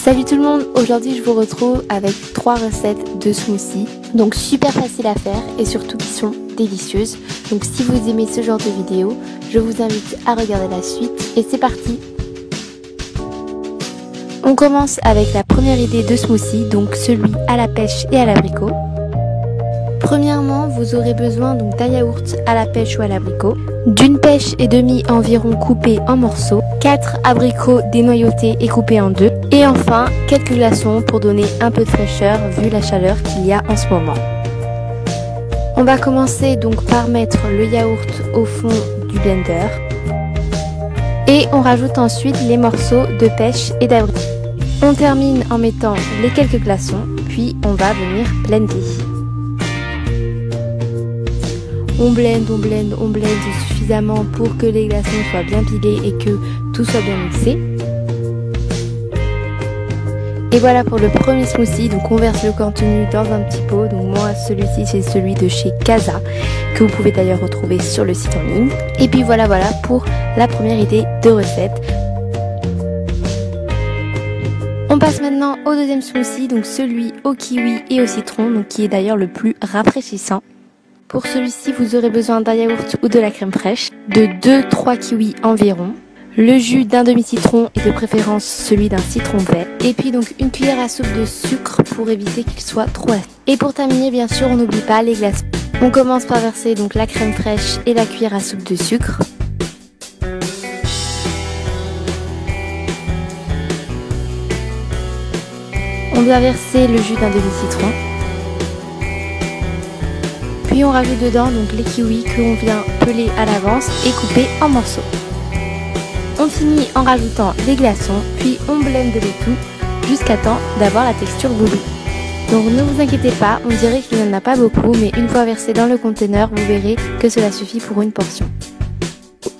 Salut tout le monde, aujourd'hui je vous retrouve avec 3 recettes de smoothies, donc super faciles à faire et surtout qui sont délicieuses. Donc si vous aimez ce genre de vidéo, je vous invite à regarder la suite et c'est parti. On commence avec la première idée de smoothie, donc celui à la pêche et à l'abricot. Premièrement, vous aurez besoin d'un yaourt à la pêche ou à l'abricot, d'une pêche et demie environ coupée en morceaux, 4 abricots dénoyautés et coupés en 2, et enfin quelques glaçons pour donner un peu de fraîcheur vu la chaleur qu'il y a en ce moment. On va commencer donc par mettre le yaourt au fond du blender et on rajoute ensuite les morceaux de pêche et d'abricot. On termine en mettant les quelques glaçons, puis on va venir blender. On blende suffisamment pour que les glaçons soient bien pilés et que tout soit bien mixé. Et voilà pour le premier smoothie, donc on verse le contenu dans un petit pot. Donc moi celui-ci c'est celui de chez Casa, que vous pouvez d'ailleurs retrouver sur le site en ligne. Et puis voilà pour la première idée de recette. On passe maintenant au deuxième smoothie, donc celui au kiwi et au citron, donc qui est d'ailleurs le plus rafraîchissant. Pour celui-ci, vous aurez besoin d'un yaourt ou de la crème fraîche, de 2-3 kiwis environ, le jus d'un demi-citron et de préférence celui d'un citron vert, et puis donc une cuillère à soupe de sucre pour éviter qu'il soit trop acide. Et pour terminer, bien sûr, on n'oublie pas les glaçons. On commence par verser donc la crème fraîche et la cuillère à soupe de sucre. On doit verser le jus d'un demi-citron. Puis on rajoute dedans donc les kiwis que l'on vient peler à l'avance et couper en morceaux. On finit en rajoutant les glaçons, puis on blende le tout jusqu'à temps d'avoir la texture voulue. Donc ne vous inquiétez pas, on dirait qu'il n'y en a pas beaucoup, mais une fois versé dans le conteneur, vous verrez que cela suffit pour une portion.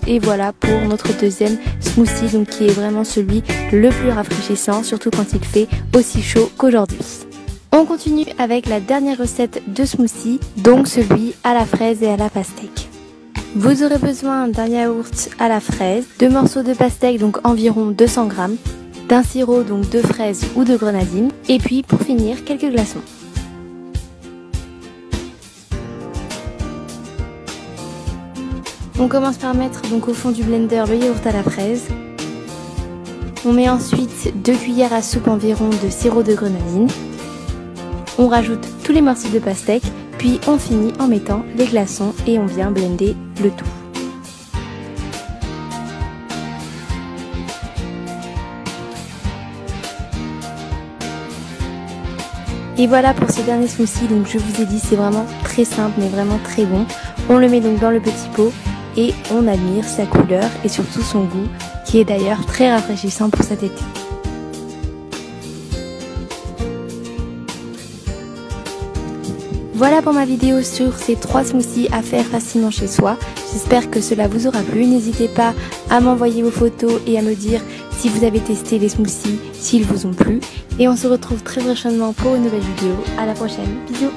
Et voilà pour notre deuxième smoothie, donc qui est vraiment celui le plus rafraîchissant, surtout quand il fait aussi chaud qu'aujourd'hui. On continue avec la dernière recette de smoothie, donc celui à la fraise et à la pastèque. Vous aurez besoin d'un yaourt à la fraise, 2 morceaux de pastèque, donc environ 200 g, d'un sirop donc de fraise ou de grenadine, et puis pour finir quelques glaçons. On commence par mettre donc au fond du blender le yaourt à la fraise. On met ensuite 2 cuillères à soupe environ de sirop de grenadine. On rajoute tous les morceaux de pastèque, puis on finit en mettant les glaçons et on vient blender le tout. Et voilà pour ce dernier smoothie, donc je vous ai dit c'est vraiment très simple mais vraiment très bon. On le met donc dans le petit pot et on admire sa couleur et surtout son goût qui est d'ailleurs très rafraîchissant pour cet été. Voilà pour ma vidéo sur ces 3 smoothies à faire facilement chez soi. J'espère que cela vous aura plu. N'hésitez pas à m'envoyer vos photos et à me dire si vous avez testé les smoothies, s'ils vous ont plu. Et on se retrouve très prochainement pour une nouvelle vidéo. À la prochaine. Bisous.